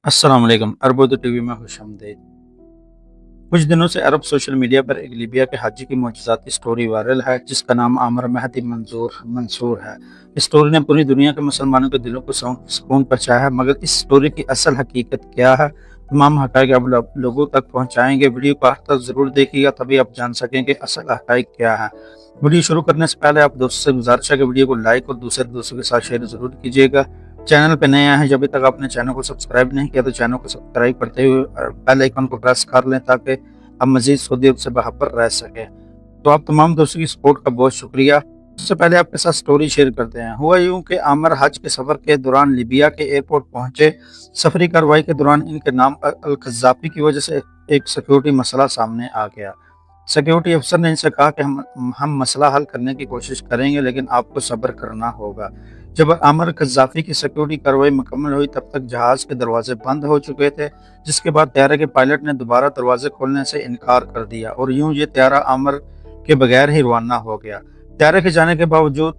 अस्सलाम वालेकुम। अरबोद टीवी में खुशामदीद। कुछ दिनों से अरब सोशल मीडिया पर एक लीबिया के हाजी की मोजज़ाती स्टोरी वायरल है जिसका नाम आमर महदी मंजूर मंसूर है। इस स्टोरी ने पूरी दुनिया के मुसलमानों के दिलों को सुकून पहुंचाया है, मगर इस स्टोरी की असल हकीकत क्या है, तमाम हक़ाइक़ अब लोगों तक पहुंचाएंगे। वीडियो को आखिर तक ज़रूर देखिएगा, तभी आप जान सकें कि असल हक़ाइक़ क्या है। वीडियो शुरू करने से पहले आप दोस्तों से गुजारिश है कि वीडियो को लाइक और दूसरे दोस्तों के साथ शेयर ज़रूर कीजिएगा। चैनल पे नए आए हैं, जब अभी तक आपने चैनल को सब्सक्राइब नहीं किया तो चैनल को सब्सक्राइब करते हुए बेल आइकन को प्रेस कर लें ताकि आप मजीद सहूलियत से बराबर रह सकें। तो आप तमाम दोस्तों की सपोर्ट का बहुत शुक्रिया। उससे पहले आपके साथ स्टोरी शेयर करते हैं। हुआ यूं कि आमर हज के सफ़र के दौरान लीबिया के एयरपोर्ट पहुंचे। सफरी कार्रवाई के दौरान इनके नाम अल कज़्ज़ाफ़ी की वजह से एक सिक्योरिटी मसला सामने आ गया। सिक्योरिटी अफसर ने इनसे कहा कि हम मसला हल करने की कोशिश करेंगे, लेकिन आपको सब्र करना होगा। जब आमर कज़्ज़ाफ़ी की सिक्योरिटी कार्रवाई मुकम्मल हुई, तब तक जहाज़ के दरवाजे बंद हो चुके थे, जिसके बाद त्यारे के पायलट ने दोबारा दरवाजे खोलने से इनकार कर दिया और यूं ये त्यारा आमर के बगैर ही रवाना हो गया। त्यारे के जाने के बावजूद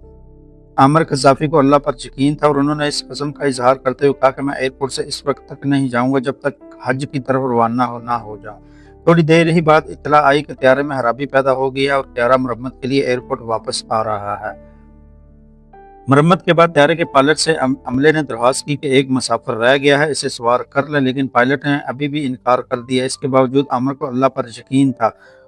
आमर कज़्ज़ाफ़ी को अल्लाह पर यकीन था और उन्होंने इस कसम का इजहार करते हुए कहा कि मैं एयरपोर्ट से इस वक्त तक नहीं जाऊंगा जब तक हज की तरफ रवाना ना हो जाऊं। थोड़ी देर ही बाद इत्तला आई कि त्यारे में खराबी पैदा हो गई है और त्यारा मरम्मत के लिए एयरपोर्ट वापस आ रहा है। मरम्मत के बाद त्यारे के पायलट से अमले ने दरख्वास्त की कि एक मुसाफिर रह गया है, इसे सवार कर ले, लेकिन पायलट ने अभी भी इनकार कर दिया। इसके बावजूद आमर को अल्लाह पर यकीन था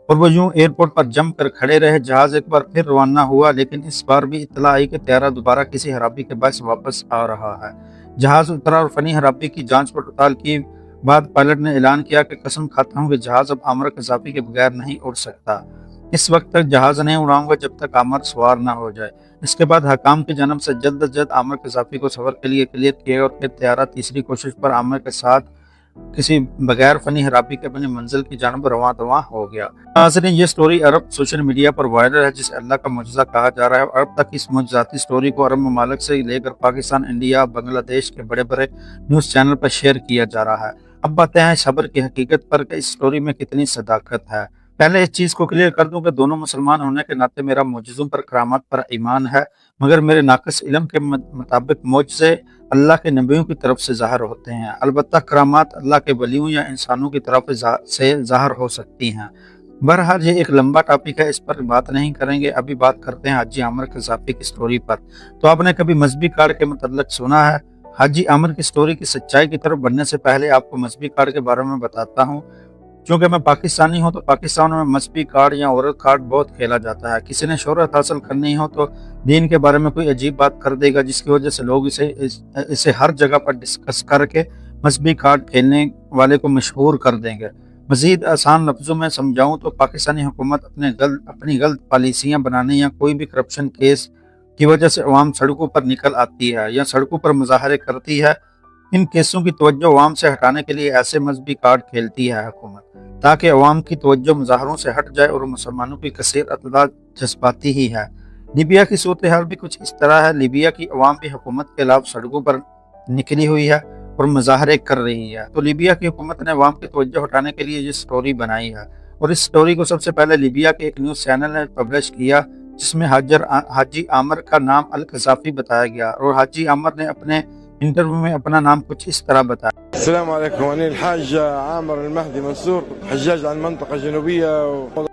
और वो यूं एयरपोर्ट पर जम कर खड़े रहे। जहाज एक बार फिर रवाना हुआ, लेकिन इस बार भी इत्तला आई कि त्यारा दोबारा किसी खराबी के बायस वापस आ रहा है। जहाज उतरा और फनी खराबी की जांच पड़ताल की बाद पायलट ने ऐलान किया कि कसम खाता हूँ कि जहाज अब आमर कज़्ज़ाफ़ी के बगैर नहीं उड़ सकता। इस वक्त तक जहाज नहीं उड़ाऊंगा जब तक आमर सवार ना हो जाए। इसके बाद हकाम की जानब से जल्द अज जल्द आमर कज़्ज़ाफ़ी को सफ़र के लिए क्लियर किया और फिर त्यारा तीसरी कोशिश पर आमर के साथ किसी बगैर फनी खराबी के अपनी मंजिल की जानब रवां दवां हो गया। नाज़रीन, ये स्टोरी अरब सोशल मीडिया पर वायरल है, जिसे अल्लाह का मुजज़ा कहा जा रहा है। अब तक इस मुजज़ाती स्टोरी को अरब ममालिक से लेकर पाकिस्तान, इंडिया, बांग्लादेश के बड़े बड़े न्यूज़ चैनल पर शेयर किया जा रहा है। अब बातें हैं सब्र की हकीकत पर कि इस स्टोरी में कितनी सदाकत है। पहले इस चीज़ को क्लियर कर दूं कि दोनों मुसलमान होने के नाते मेरा मोजज़ों पर, करामात पर ईमान है, मगर मेरे नाक़िस इल्म के मुताबिक मोजज़े अल्लाह के नबियों की तरफ से ज़ाहिर होते हैं। अलबत्ता करामात अल्लाह के वलियों या इंसानों की तरफ से ज़ाहिर हो सकती हैं। बहरहाल ये एक लंबा टॉपिक है, इस पर बात नहीं करेंगे। अभी बात करते हैं हाजी आमर कज़्ज़ाफ़ी की स्टोरी पर। तो आपने कभी मजहबी कार्ड के मतलब सुना है? हाजी आमर की स्टोरी की सच्चाई की तरफ बढ़ने से पहले आपको मजहबी कार्ड के बारे में बताता हूँ। चूँकि मैं पाकिस्तानी हूँ तो पाकिस्तान में मजहबी कार्ड या औरत कार्ड बहुत खेला जाता है। किसी ने शोहरत हासिल करनी हो तो दीन के बारे में कोई अजीब बात कर देगा, जिसकी वजह से लोग इसे हर जगह पर डिस्कस करके मजहबी कार्ड खेलने वाले को मशहूर कर देंगे। मजीद आसान लफ्ज़ों में समझाऊँ तो पाकिस्तानी हुकूमत अपनी गलत पॉलिसियाँ बनाने या कोई भी करप्शन केस की वजह से अवाम सड़कों पर निकल आती है या सड़कों पर मुजाहरे करती है। इन केसों की तवज्जो अवाम से हटाने के लिए ऐसे मजहबी कार्ड खेलती है हुकूमत, ताकि अवाम की तवज्जो मुजाहरों से हट जाए और मुसलमानों की कसीर अतदाद जज्बाती ही है। लीबिया की सूरत हाल भी कुछ इस तरह है। लीबिया की अवाम भी हुकूमत के खिलाफ सड़कों पर निकली हुई है और मुजाहरे कर रही है। तो लीबिया की हुकूमत ने अवाम की तवज्जो हटाने के लिए ये स्टोरी बनाई है और इस स्टोरी को सबसे पहले लीबिया के एक न्यूज़ चैनल ने पब्लिश किया, जिसमें हाजी आमर का नाम अल कज़्ज़ाफ़ी बताया गया और हाजी आमर ने अपने इंटरव्यू में अपना नाम कुछ इस तरह बताया। السلام عليكم، أنا الحاج عامر المهدي منصور، حجاج عن المنطقة الجنوبية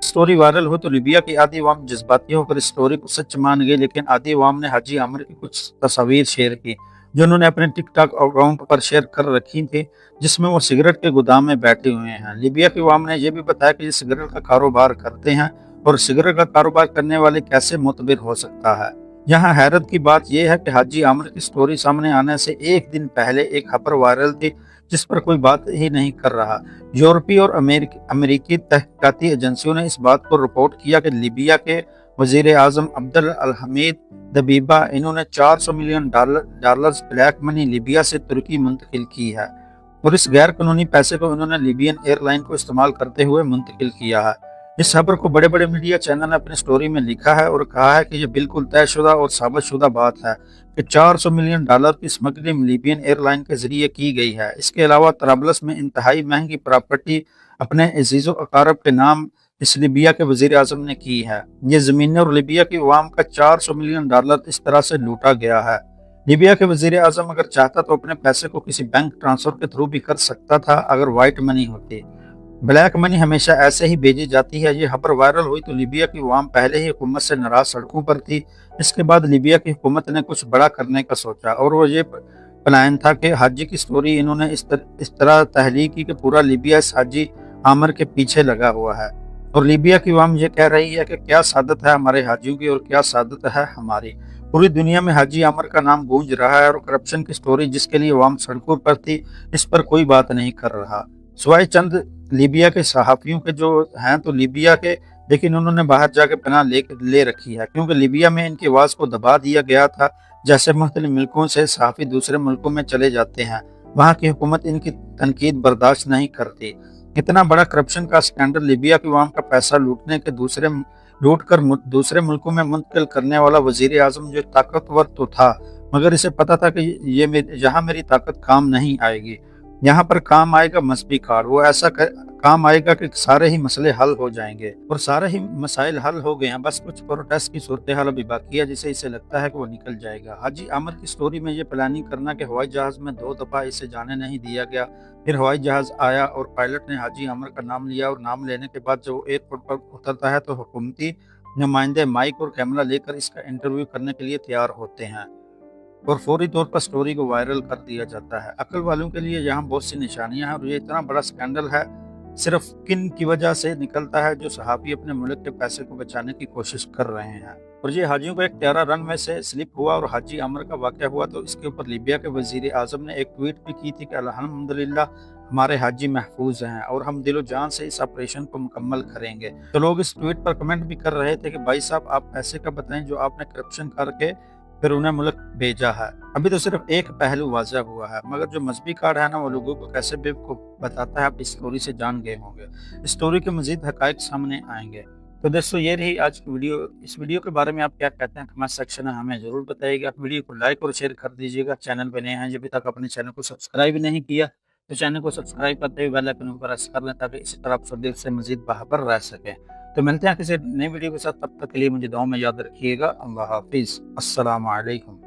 स्टोरी वायरल हो तो लीबिया की आधी अवाम जज्बाती होकर इस स्टोरी को सच मान गई, लेकिन आधी अवाम ने हाजी आमिर की कुछ तस्वीर शेयर की जो उन्होंने अपने टिकटॉक अकाउंट पर शेयर कर रखी थी, जिसमें वो सिगरेट के गोदाम में बैठे हुए हैं। लीबिया की अवाम ने यह भी बताया कि ये सिगरेट का कारोबार करते हैं और सिगरेट का कारोबार करने वाले कैसे मुतबिर हो सकता है। यहाँ हैरत की बात यह है कि हाजी आमिर की स्टोरी सामने आने से एक दिन पहले एक खबर वायरल थी जिस पर कोई बात ही नहीं कर रहा। यूरोपीय और अमेरिकी तहकीकाती एजेंसियों ने इस बात को रिपोर्ट किया कि लीबिया के वजीर आजम अब्दुल अल हमीद दबीबा इन्होंने 400 million dollars black money Libya से तुर्की मुंतकिल की है और इस गैर कानूनी पैसे को इन्होंने लीबियन एयरलाइन को इस्तेमाल करते हुए मुंतकिल किया है। इस खबर को बड़े बड़े मीडिया चैनल ने अपनी स्टोरी में लिखा है और कहा है कि यह बिल्कुल तयशुदा और साबितशुदा बात है कि 400 मिलियन डॉलर की स्मगलिंग लीबियन एयरलाइन के जरिए की गई है। इसके अलावा तराबलस में इंतहाई महंगी प्रॉपर्टी अपने अजीज़ो अकारब के नाम इस लीबिया के वजीर आजम ने की है। ये ज़मीनें और लीबिया की अवाम का 400 मिलियन डॉलर इस तरह से लूटा गया है। लीबिया के वजीर आजम अगर चाहता तो अपने पैसे को किसी बैंक ट्रांसफर के थ्रू भी कर सकता था अगर वाइट मनी होती। ब्लैक मनी हमेशा ऐसे ही भेजी जाती है। ये खबर वायरल हुई तो लीबिया की अवाम पहले ही हुकूमत से नाराज सड़कों पर थी। इसके बाद लीबिया की हुकूमत ने कुछ बड़ा करने का सोचा और वो ये प्लान था कि हाजी की स्टोरी इन्होंने इस तरह तहलील की कि पूरा लीबिया इस हाजी आमर के पीछे लगा हुआ है। और लीबिया की अवाम ये कह रही है कि क्या सादत है हमारे हाजियों की और क्या सादत है हमारी। पूरी दुनिया में हाजी आमर का नाम गूंज रहा है और करप्शन की स्टोरी जिसके लिए अवाम सड़कों पर थी इस पर कोई बात नहीं कर रहा सिवाय चंद लीबिया के सहाफ़ियों के जो हैं तो लीबिया के, लेकिन उन्होंने बाहर जाके पनाह ले रखी है क्योंकि लीबिया में इनकी आवाज़ को दबा दिया गया था। जैसे मुख्तलिफ मुल्कों से सहाफ़ी दूसरे मुल्कों में चले जाते हैं, वहाँ की हुकूमत इनकी तनकीद बर्दाश्त नहीं करती। इतना बड़ा करप्शन का स्कैंडल, लीबिया की अवाम का पैसा लूट कर दूसरे मुल्कों में मुंतकिल करने वाला वजीर आजम जो ताकतवर तो था मगर इसे पता था कि यहाँ मेरी ताकत काम नहीं आएगी, यहाँ पर काम आएगा मजहबी कार्ड। वो ऐसा काम आएगा कि सारे ही मसले हल हो जाएंगे और सारे ही मसाइल हल हो गए हैं। बस कुछ प्रोटेस्ट की सूरत हाल अभी बाकी है जिसे इसे लगता है कि वो निकल जाएगा। हाजी आमर की स्टोरी में ये प्लानिंग करना कि हवाई जहाज में 2 दफा इसे जाने नहीं दिया गया, फिर हवाई जहाज आया और पायलट ने हाजी आमर का नाम लिया और नाम लेने के बाद जब वो एयरपोर्ट पर उतरता है तो हुकूमती नुमाइंदे माइक और कैमरा लेकर इसका इंटरव्यू करने के लिए तैयार होते हैं और फौरी तौर पर स्टोरी को वायरल कर दिया जाता है। अक्ल वालों के लिए यहाँ बहुत सी निशानियां हैं और ये इतना बड़ा स्कैंडल है सिर्फ किन की वजह से निकलता है जो सहाफ़ी अपने मुल्क के पैसे को बचाने की कोशिश कर रहे हैं। और ये हाजियों को एक प्यारा रन में से स्लिप हुआ और हाजी आमर का वाक़या हुआ तो इसके ऊपर लीबिया के वजीर आज़म ने एक ट्वीट भी की थी कि अल्हम्दुलिल्लाह हमारे हाजी महफूज हैं और हम दिलो जान से इस ऑपरेशन को मुकम्मल करेंगे। तो लोग इस ट्वीट पर कमेंट भी कर रहे थे कि भाई साहब आप पैसे का बताएं जो आपने करप्शन करके फिर उन्हें मुल्क भेजा है। अभी तो सिर्फ एक पहलू वाज़ह हुआ है मगर जो मजहबी कार्ड है ना वो लोगों को कैसे बेवकूफ बताता है आप इस स्टोरी से जान गए होंगे। इस स्टोरी के मजीद हकायक सामने आएंगे। तो दोस्तों ये रही आज की वीडियो। इस वीडियो के बारे में आप क्या कहते हैं कमेंट सेक्शन में हमें जरूर बताइएगा। वीडियो को लाइक और शेयर कर दीजिएगा। चैनल पर नए हैं जब तक अपने चैनल को सब्सक्राइब नहीं किया तो चैनल को सब्सक्राइब करते हुए बेल आइकन पर प्रेस कर लें ताकि इसी तरह आप सब से मजीद बाखबर रह सकें। तो मिलते हैं किसी नई वीडियो के साथ, तब तक के लिए मुझे दुआ में याद रखिएगा। अल्लाह हाफिज़, अस्सलाम वालेकुम।